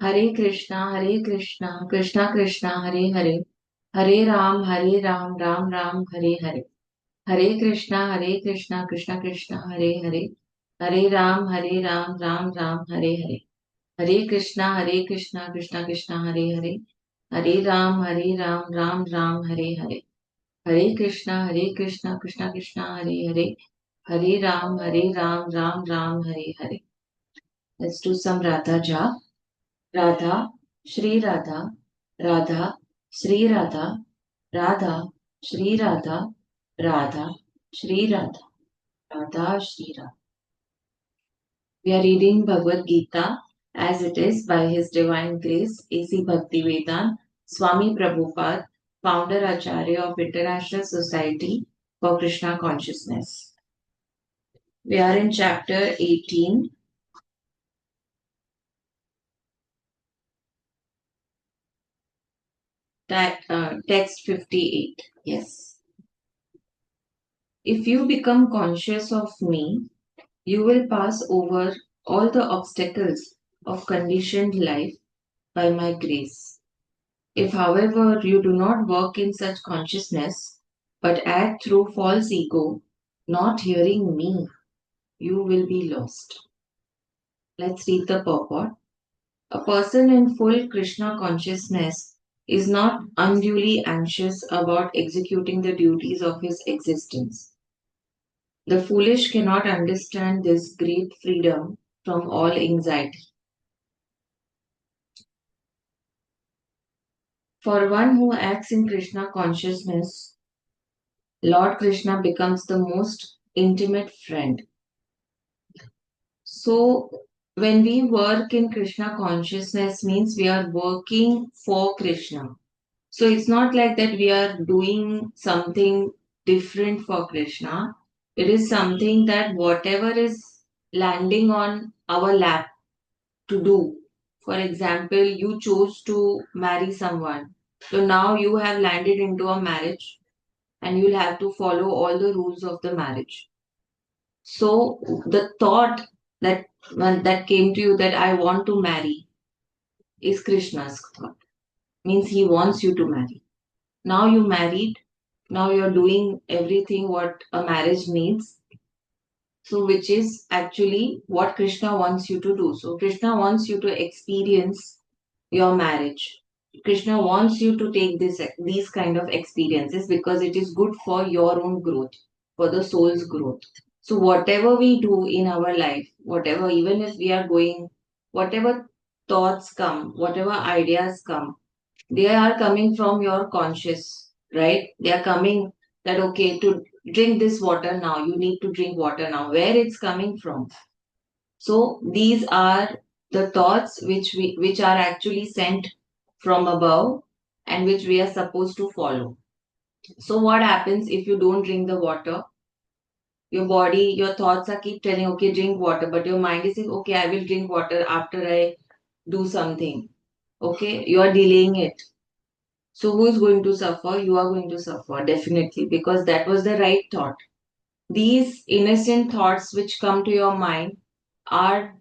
Hare Krishna, Krishna Krishna, Hare Hare, Hare Ram, Ram Ram, Hare Hare. Hare Krishna, Krishna Krishna, Hare Hare, Hare Ram, Ram Ram, Hare Hare. Hare Krishna, Krishna Krishna, Hare Hare, Hare Ram, Ram Ram, Hare Hare. Hare Krishna, Krishna Krishna, Hare Hare, Hare Ram, Ram Ram, Hare Hare. Let's do some Radha Jap. Radha, Shri Radha, Radha, Shri Radha, Radha, Shri Radha, Radha, Shri Radha, Radha, Shri Radha. We are reading Bhagwat Geeta as it is by His Divine Grace A.C. Bhaktivedanta Swami Prabhupada, founder Acharya of International Society for Krishna Consciousness. We are in chapter 18. Text 58. Yes. If you become conscious of me, you will pass over all the obstacles of conditioned life by my grace. If, however, you do not work in such consciousness, but act through false ego, not hearing me, you will be lost. Let's read the purport. A person in full Krishna consciousness is not unduly anxious about executing the duties of his existence. The foolish cannot understand this great freedom from all anxiety. For one who acts in Krishna consciousness, Lord Krishna becomes the most intimate friend. So, when we work in Krishna consciousness means we are working for Krishna. So, it's not like that we are doing something different for Krishna. It is something that whatever is landing on our lap to do. For example, you chose to marry someone. So now you have landed into a marriage and you'll have to follow all the rules of the marriage. So the thought that that came to you that I want to marry is Krishna's thought. Means he wants you to marry. Now you married. Now you're doing everything what a marriage needs. So which is actually what Krishna wants you to do. So Krishna wants you to experience your marriage. Krishna wants you to take these kind of experiences because it is good for your own growth, for the soul's growth. So whatever we do in our life, whatever, even if we are going, whatever thoughts come, whatever ideas come, they are coming from your conscious, right? They are coming that okay, to drink this water now, you need to drink water now. Where it's coming from? So these are the thoughts which are actually sent from above and which we are supposed to follow. So what happens if you don't drink the water? Your body, your thoughts are keep telling, okay, drink water, but your mind is saying, okay, I will drink water after I do something. Okay, you are delaying it. So who is going to suffer? You are going to suffer, definitely, because that was the right thought. These innocent thoughts which come to your mind are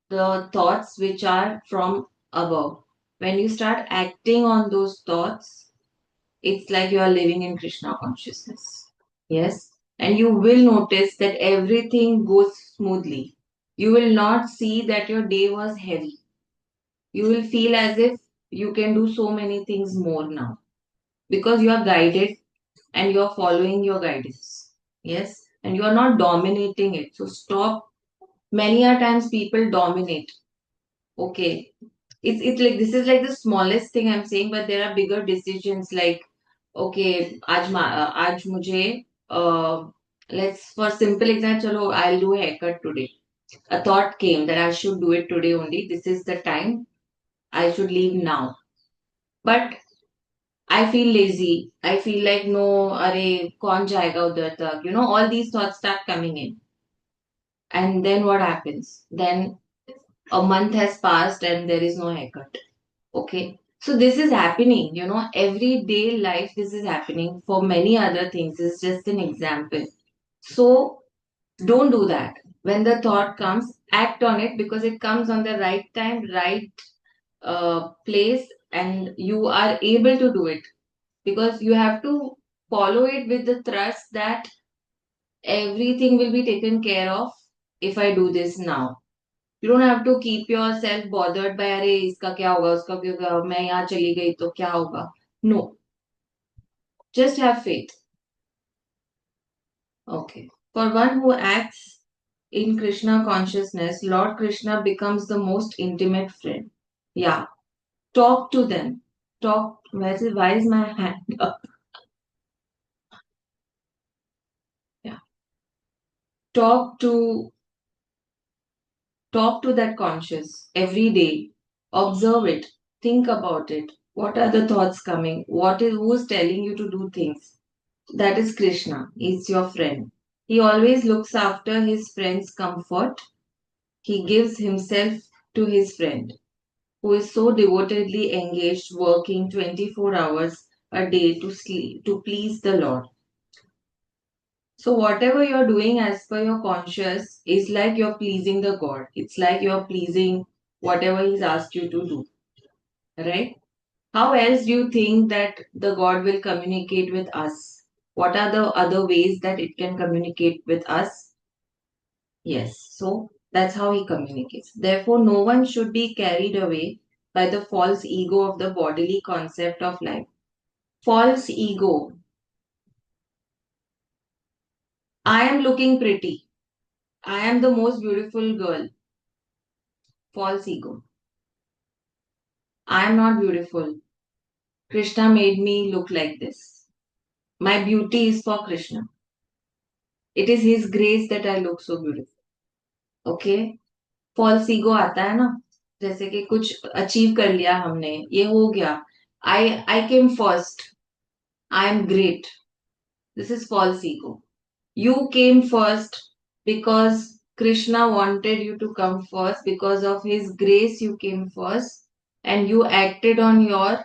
the thoughts which are from above. When you start acting on those thoughts, it's like you are living in Krishna consciousness. Yes. And you will notice that everything goes smoothly. You will not see that your day was heavy. You will feel as if you can do so many things more now because you are guided and you are following your guidance. Yes. And you are not dominating it. So stop. Many a times people dominate. Okay, it's like this is like the smallest thing I'm saying, but there are bigger decisions like okay, आज मुझे let's for simple example, चलो I'll do a haircut today. A thought came that I should do it today only. This is the time I should leave now. But I feel lazy. I feel like no, अरे कौन जाएगा उधर तक? You know, all these thoughts start coming in. And then what happens? Then a month has passed and there is no haircut. Okay. So this is happening, everyday life, this is happening for many other things. It's just an example. So don't do that. When the thought comes, act on it because it comes on the right time, right place and you are able to do it, because you have to follow it with the trust that everything will be taken care of if I do this now. You don't have to keep yourself bothered by अरे इसका क्या होगा उसका क्या होगा मैं यहाँ चली गई तो क्या होगा. No, just have faith. Okay. For one who acts in Krishna consciousness, Lord Krishna becomes the most intimate friend. Yeah. Talk to them. Talk. Why is my hand up? Yeah. Talk to talk to that conscious every day. Observe it. Think about it. What are the thoughts coming? Who's telling you to do things? That is Krishna. He's your friend. He always looks after his friend's comfort. He gives himself to his friend, who is so devotedly engaged working 24 hours a day to sleep, to please the Lord. So whatever you're doing as per your conscious is like you're pleasing the God. It's like you're pleasing whatever He's asked you to do. Right? How else do you think that the God will communicate with us? What are the other ways that it can communicate with us? Yes, so that's how he communicates. Therefore, no one should be carried away by the false ego of the bodily concept of life. False ego. I am looking pretty. I am the most beautiful girl. False ego. I am not beautiful. Krishna made me look like this. My beauty is for Krishna. It is His grace that I look so beautiful. Okay? False ego आता है ना, जैसे कि कुछ achieve कर लिया हमने, ये हो गया, I came first, I am great. This is false ego. You came first because Krishna wanted you to come first. Because of His grace, you came first and you acted on your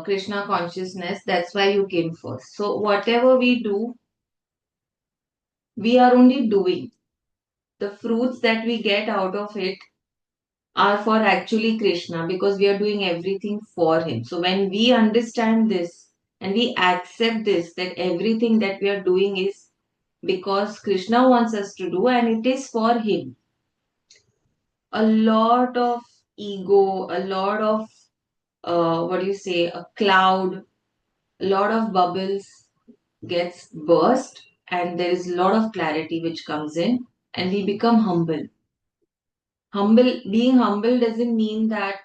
Krishna consciousness. That's why you came first. So, whatever we do, we are only doing. The fruits that we get out of it are for actually Krishna, because we are doing everything for Him. So when we understand this and we accept this, that everything that we are doing is because Krishna wants us to do and it is for Him, a lot of ego, a lot of, what do you say, a cloud, a lot of bubbles gets burst, and there is a lot of clarity which comes in, and we become humble. Being humble doesn't mean that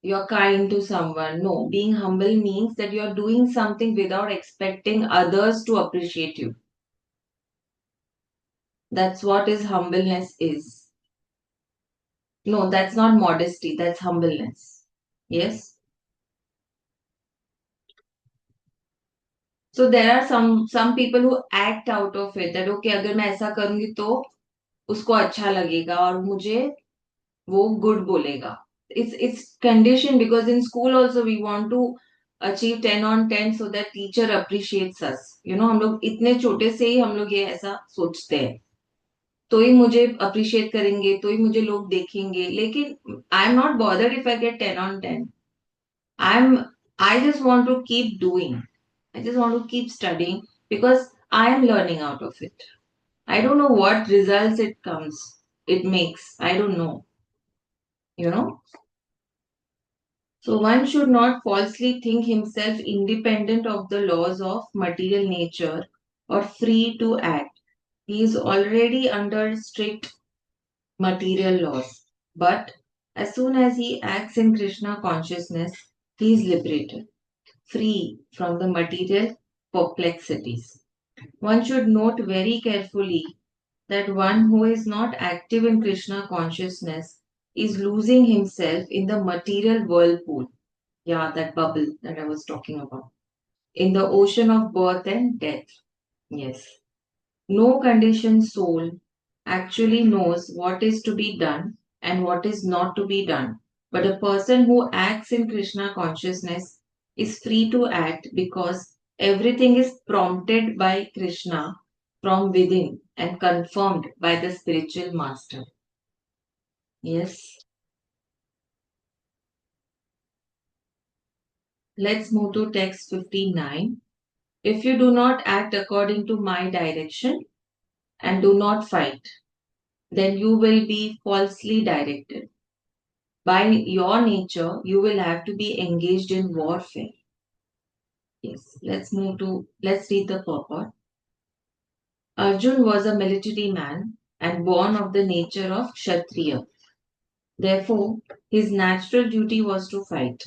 you're kind to someone. No, being humble means that you're doing something without expecting others to appreciate you. That's what is humbleness is. No, that's not modesty, that's humbleness. Yes. So there are some people who act out of it that okay, अगर मैं ऐसा करूंगी तो उसको अच्छा लगेगा और मुझे वो good बोलेगा. It's conditioned, because in school also we want to achieve 10 on 10 so that teacher appreciates us. हम लोग इतने छोटे से ही हम लोग ये ऐसा सोचते हैं, तो ही मुझे अप्रिशिएट करेंगे, तो ही मुझे लोग देखेंगे. लेकिन I am not bothered if I get 10 on 10. I'm I just want to keep doing. I just want to keep studying because I am learning out of it. I don't know what results it makes. I don't know. You know? So one should not falsely think himself independent of the laws of material nature or free to act. He is already under strict material laws. But as soon as he acts in Krishna consciousness, he is liberated, free from the material perplexities. One should note very carefully that one who is not active in Krishna consciousness is losing himself in the material whirlpool. Yeah, that bubble that I was talking about. In the ocean of birth and death. Yes. No conditioned soul actually knows what is to be done and what is not to be done. But a person who acts in Krishna consciousness is free to act because everything is prompted by Krishna from within and confirmed by the spiritual master. Yes. let's move to text 59. If you do not act according to my direction and do not fight, then you will be falsely directed. By your nature, you will have to be engaged in warfare. Yes, let's read the purport. Arjun was a military man and born of the nature of Kshatriya. Therefore, his natural duty was to fight.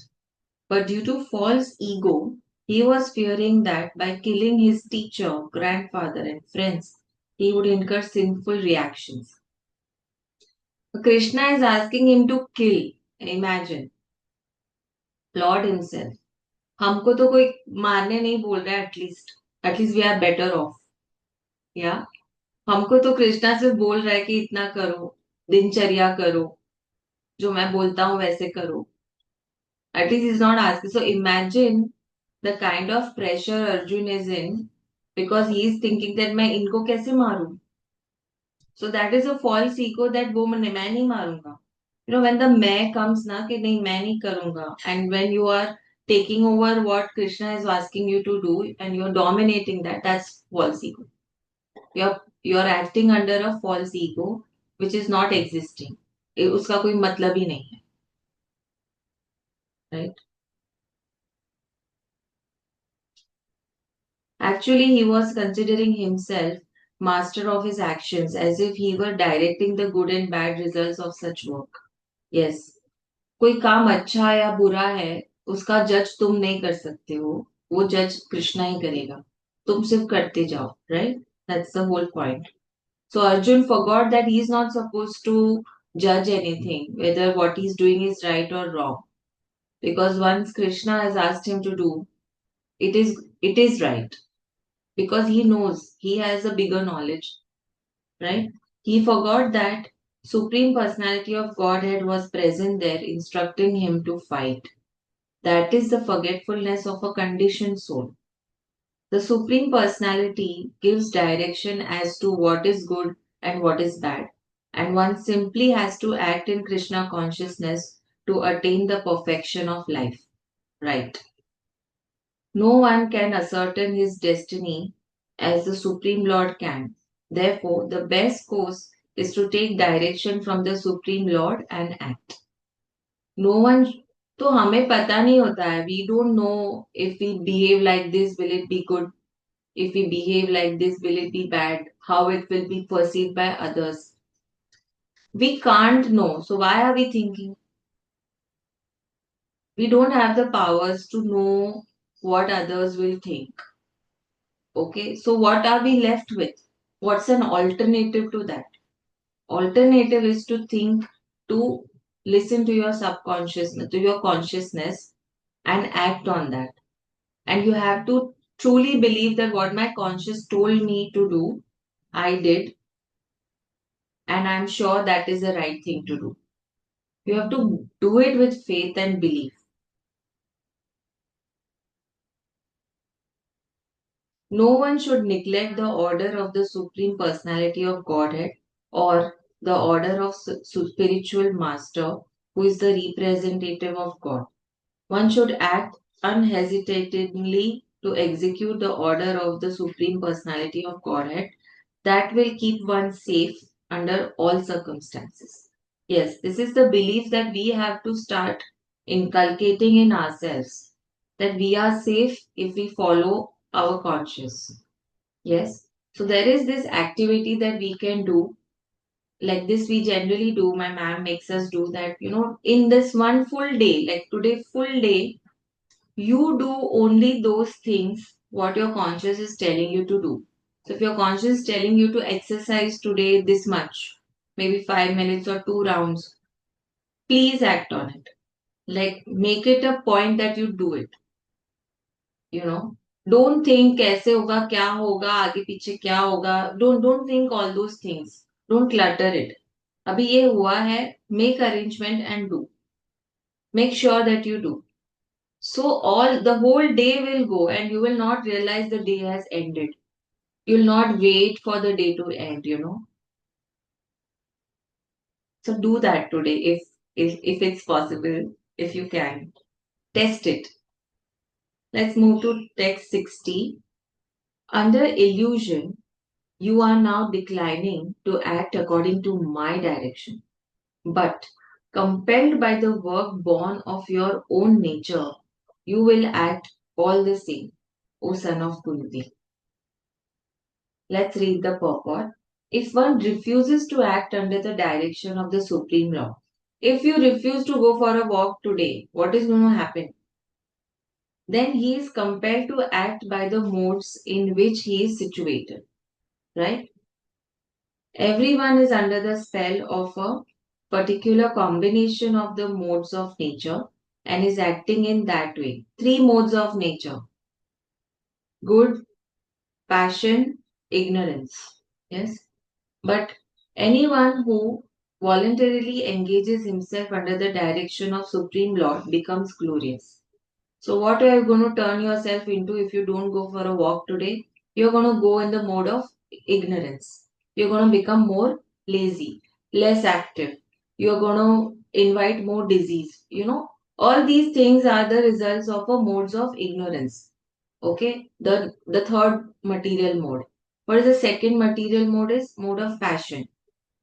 But due to false ego, he was fearing that by killing his teacher, grandfather, and friends, he would incur sinful reactions. Krishna is asking him to kill. Imagine, Lord himself. हमको तो कोई मारने नहीं बोल रहा है at least we are better off या हमको तो कृष्णा सिर्फ बोल रहा है कि इतना करो दिनचर्या करो जो मैं बोलता हूँ वैसे करो at least is not asking so imagine the kind of pressure Arjun is in because he is thinking that मैं इनको कैसे मारूं so that is a false ego that वो मैं नहीं मारूंगा when the मैं comes ना कि नहीं मैं नहीं करूंगा and when you are taking over what Krishna is asking you to do and you're dominating that's false ego. You're acting under a false ego which is not existing. उसका कोई मतलब ही नहीं है, right? Actually, he was considering himself master of his actions as if he were directing the good and bad results of such work. Yes. कोई काम अच्छा या बुरा है उसका जज तुम नहीं कर सकते हो वो जज कृष्णा ही करेगा तुम सिर्फ करते जाओ right that's the whole point so Arjun forgot that he is not supposed to judge anything whether what he is doing is right or wrong because once Krishna has asked him to do it is right because he knows he has a bigger knowledge, right? He forgot that Supreme Personality of Godhead was present there instructing him to fight. That is the forgetfulness of a conditioned soul. The Supreme Personality gives direction as to what is good and what is bad, and one simply has to act in Krishna consciousness to attain the perfection of life. Right. No one can ascertain his destiny as the Supreme Lord can. Therefore, the best course is to take direction from the Supreme Lord and act. No one तो हमें पता नहीं होता है we don't know if we behave like this will it be good if we behave like this will it be bad how it will be perceived by others we can't know so why are we thinking we don't have the powers to know what others will think. Okay, so what are we left with? What's an alternative to that? Alternative is to think, to listen to your subconsciousness, to your consciousness, and act on that. And you have to truly believe that what my conscious told me to do, I did, and I'm sure that is the right thing to do. You have to do it with faith and belief. No one should neglect the order of the Supreme Personality of Godhead or the order of spiritual master who is the representative of God. One should act unhesitatingly to execute the order of the Supreme Personality of Godhead that will keep one safe under all circumstances. Yes, this is the belief that we have to start inculcating in ourselves that we are safe if we follow our conscience. Yes. So there is this activity that we can do. Like this, we generally do. My ma'am makes us do that. In this one full day, like today, full day, you do only those things what your conscience is telling you to do. So if your conscience is telling you to exercise today this much, maybe 5 minutes or 2 rounds, please act on it. Like make it a point that you do it. You know, don't think कैसे होगा क्या होगा आगे पीछे क्या होगा don't think all those things. Don't clutter it. अभी ये हुआ है, make arrangement and do. Make sure that you do. So all the whole day will go and you will not realize the day has ended. You'll not wait for the day to end. So do that today if it's possible, if you can. Test it. Let's move to text 60. Under illusion, you are now declining to act according to my direction. But compelled by the work born of your own nature, you will act all the same, O son of Kunti. Let's read the purport. If one refuses to act under the direction of the Supreme Law, if you refuse to go for a walk today, what is going to happen? Then he is compelled to act by the modes in which he is situated, right? Everyone is under the spell of a particular combination of the modes of nature and is acting in that way. Three modes of nature: good, passion, ignorance. Yes. But anyone who voluntarily engages himself under the direction of Supreme Lord becomes glorious. So, what are you going to turn yourself into if you don't go for a walk today? You're going to go in the mode of ignorance. You're going to become more lazy, less active. You're going to invite more disease. All these things are the results of a modes of ignorance. Okay, the third material mode. What is the second material mode? Is mode of passion.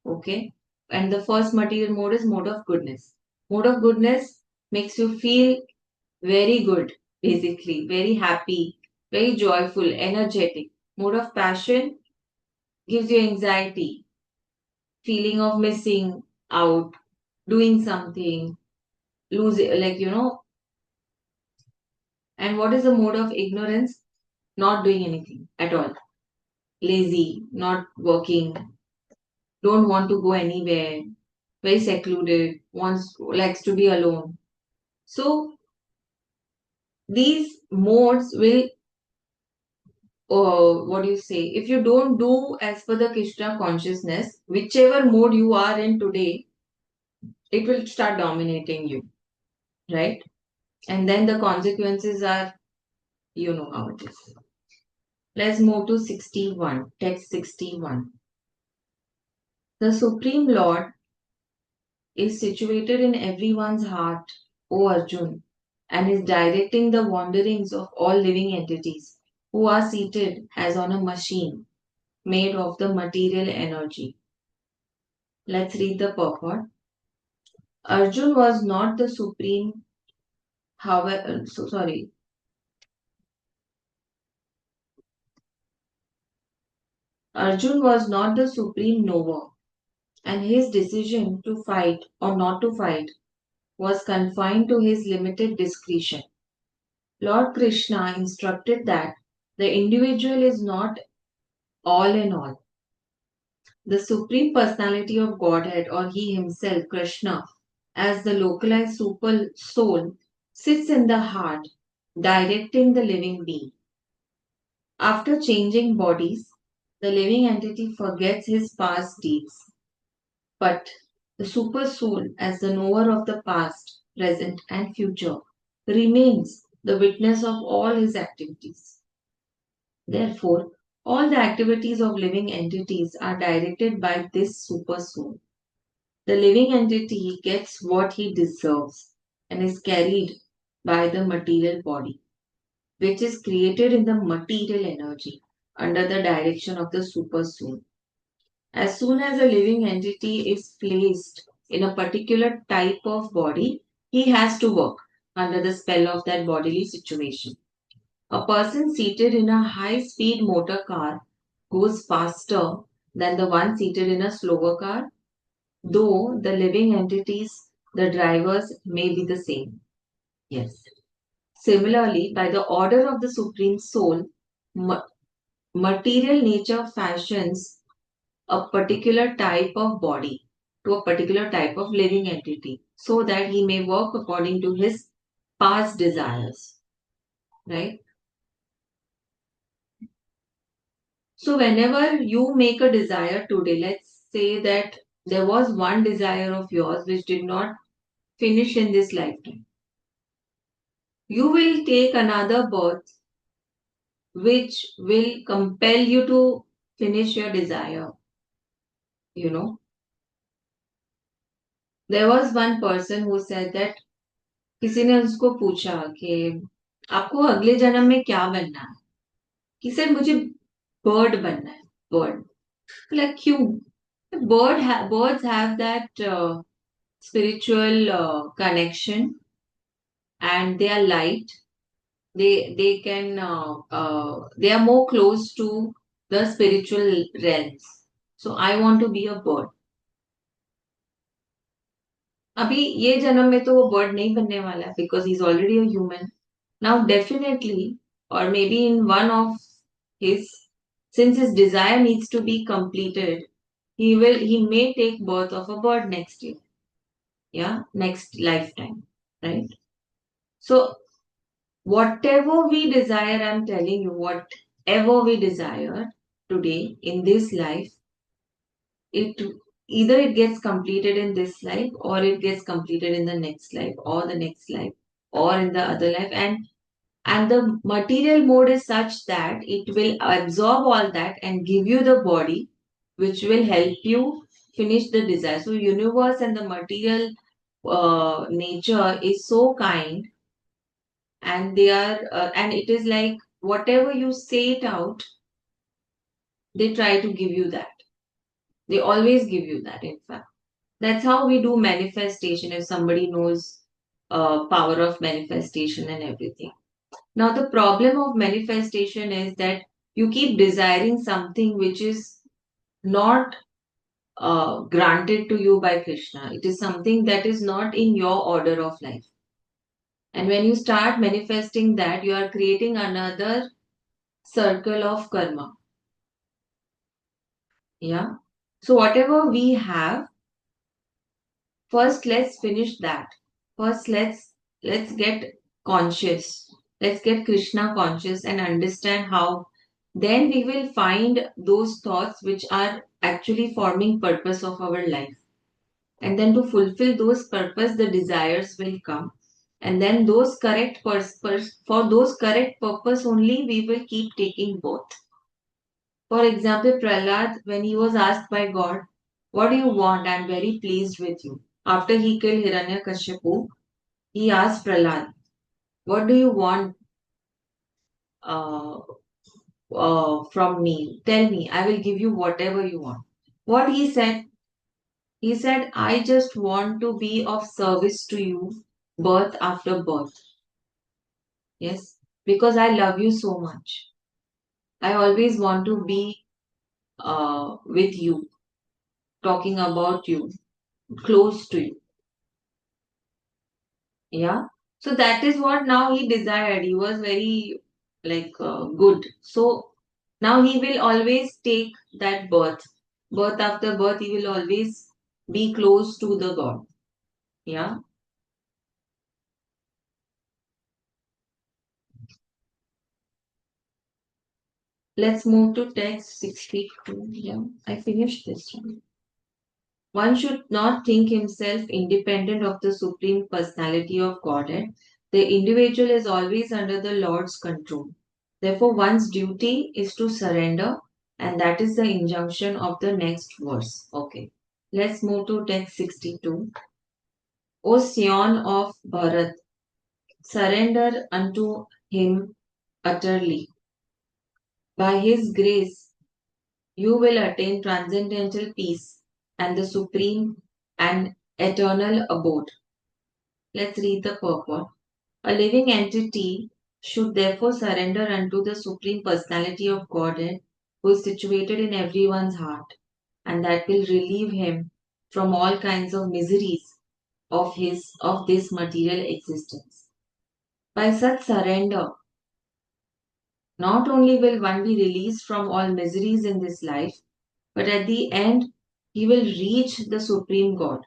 Okay, and the first material mode is mode of goodness. Mode of goodness makes you feel very good, basically, very happy, very joyful, energetic. Mode of passion gives you anxiety, feeling of missing out, doing something, losing, And what is the mode of ignorance? Not doing anything at all. Lazy, not working, don't want to go anywhere, very secluded, likes to be alone. So these modes will, what do you say? If you don't do as per the Krishna consciousness, whichever mode you are in today, it will start dominating you, right? And then the consequences are, you know how it is. Let's move to 61, text 61. The Supreme Lord is situated in everyone's heart, O Arjun, and is directing the wanderings of all living entities who are seated as on a machine made of the material energy. Let's read the purport. Arjun was not the supreme, however, sorry. Arjun was not the supreme knower, and his decision to fight or not to fight was confined to his limited discretion. Lord Krishna instructed that the individual is not all in all. The Supreme Personality of Godhead, or He Himself, Krishna, as the localized super soul, sits in the heart, directing the living being. After changing bodies, the living entity forgets his past deeds. But the super soul, as the knower of the past, present, and future, remains the witness of all his activities. Therefore, all the activities of living entities are directed by this super soul. The living entity gets what he deserves and is carried by the material body, which is created in the material energy under the direction of the super soul. As soon as a living entity is placed in a particular type of body, he has to work under the spell of that bodily situation. A person seated in a high speed motor car goes faster than the one seated in a slower car, though the living entities, the drivers, may be the same. Yes. Similarly, by the order of the Supreme Soul, ma- material nature fashions a particular type of body to a particular type of living entity so that he may work according to his past desires. Right? So, whenever you make a desire today, let's say that there was one desire of yours which did not finish in this lifetime. You will take another birth which will compel you to finish your desire. You know, there was one person who said that किसी ने उसको पूछा कि आपको अगले जन्म में क्या बनना है? He said मुझे बर्ड बनना है, बर्ड। लाइक क्यों? Birds have that spiritual connection, and they are light. They can they are more close to the spiritual realms. So I want to be a bird. अभी ये जन्म में तो वो बर्ड नहीं बनने वाला है, because he is already a human. Now definitely, or maybe in one of his, since his desire needs to be completed, he may take birth of a bird next year. Yeah, next lifetime, right? So whatever we desire, I'm telling you, whatever we desire today in this life, it either it gets completed in this life, or it gets completed in the next life, or the next life, or in the other life. And the material mode is such that it will absorb all that and give you the body which will help you finish the desire. So universe and the material nature is so kind, and they are and it is like whatever you say it out, they try to give you that. They always give you that, in fact. That's how we do manifestation, if somebody knows power of manifestation and everything. Now the problem of manifestation is that you keep desiring something which is not granted to you by Krishna. It is something that is not in your order of life. And when you start manifesting that, you are creating another circle of karma. Yeah. So whatever we have, first let's finish that. First let's get conscious. Let's get Krishna conscious and understand how. Then we will find those thoughts which are actually forming purpose of our life. And then to fulfill those purpose, the desires will come. And then those for those correct purpose only, we will keep taking both. For example, Prahlad, when he was asked by God, what do you want? I am very pleased with you. After he killed Hiranyakashipu, he asked Prahlad, what do you want uh, from me? Tell me, I will give you whatever you want. What he said? He said, I just want to be of service to you birth after birth. Yes, because I love you so much. I always want to be with you, talking about you, close to you. Yeah. So that is what now he desired. He was very good. So now he will always take that birth. Birth after birth, he will always be close to the God. Yeah. Let's move to text 62. Yeah. I finished this one. One should not think himself independent of the Supreme Personality of Godhead. The individual is always under the Lord's control. Therefore, one's duty is to surrender, and that is the injunction of the next verse. Okay, let's move to text 62. O Sion of Bharat, surrender unto him utterly. By his grace, you will attain transcendental peace and the supreme and eternal abode. Let's read the purport. A living entity should therefore surrender unto the Supreme Personality of Godhead, who is situated in everyone's heart, and that will relieve him from all kinds of miseries of this material existence. By such surrender, not only will one be released from all miseries in this life, but at the end he will reach the Supreme God.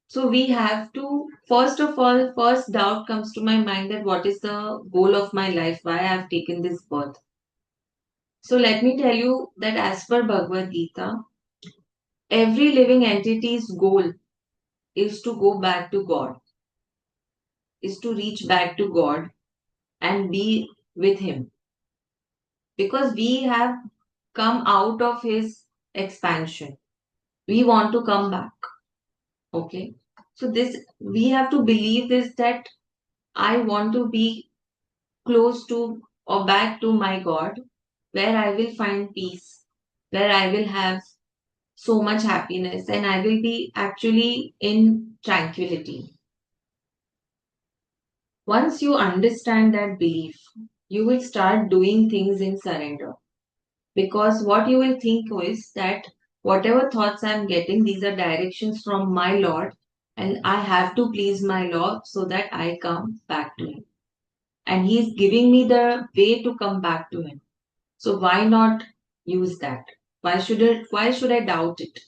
So we have to, first of all, first doubt comes to my mind that what is the goal of my life? Why I have taken this birth? So let me tell you that as per Bhagwat Geeta, every living entity's goal is to go back to God, is to reach back to God and be with Him. Because we have come out of His expansion. We want to come back. Okay. So this, we have to believe this, that I want to be close to or back to my God, where I will find peace, where I will have so much happiness, and I will be actually in tranquility. Once you understand that belief, you will start doing things in surrender. Because what you will think is that whatever thoughts I'm getting, these are directions from my Lord, and I have to please my Lord so that I come back to Him. And He is giving me the way to come back to Him. So why not use that? Why should I doubt it?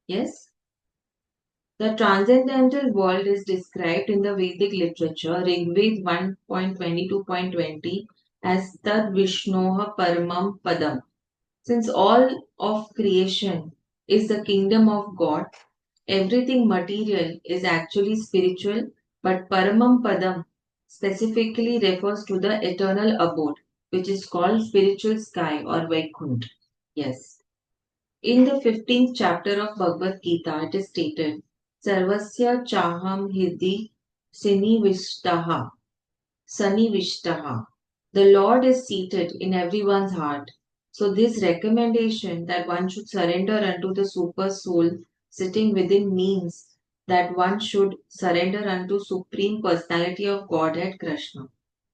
Yes? The transcendental world is described in the Vedic literature, Rigved 1.22.20, as Tad Vishnoha Paramam Padam. Since all of creation is the kingdom of God, everything material is actually spiritual, but Paramam Padam specifically refers to the eternal abode, which is called spiritual sky or Vaikunt. Yes. In the 15th chapter of Bhagwat Geeta, it is stated, Sarvasya Chaham Hidi Sinivishtaha. Sanivishtaha. The Lord is seated in everyone's heart. So, this recommendation that one should surrender unto the super soul sitting within means that one should surrender unto Supreme Personality of Godhead Krishna.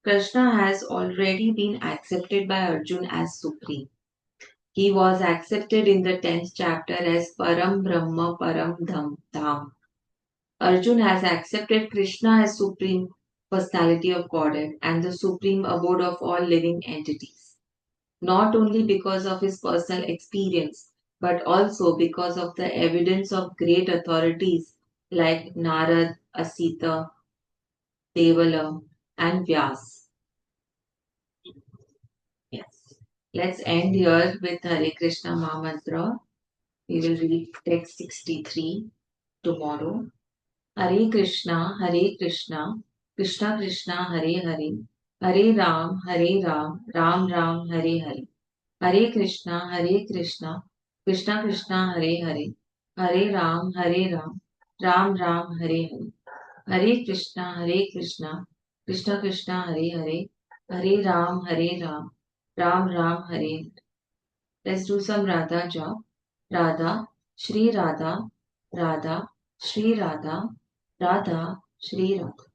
Krishna has already been accepted by Arjun as Supreme. He was accepted in the 10th chapter as Param Brahma Param Dham. Arjun has accepted Krishna as Supreme Personality of Godhead and the supreme abode of all living entities, not only because of his personal experience, but also because of the evidence of great authorities like Narad, Asita, Devala, and Vyas. Yes. Let's end here with Hare Krishna Mahamantra. We will read text 63 tomorrow. Hare Krishna, Hare Krishna, Krishna Krishna, Hare Hare, Hare Ram, Ram Ram, Hare Hare. Hare Krishna, Hare Krishna, Krishna Krishna, Hare Hare, Hare Ram, Ram Ram, Hare Hare. Hare Krishna, Hare Krishna, Krishna Krishna, Hare Hare, Hare Ram, Ram Ram, Hare Hare. Let's do some Radha jap. Radha, Shri Radha, Radha, Shri Radha, Radha, Shri Radha.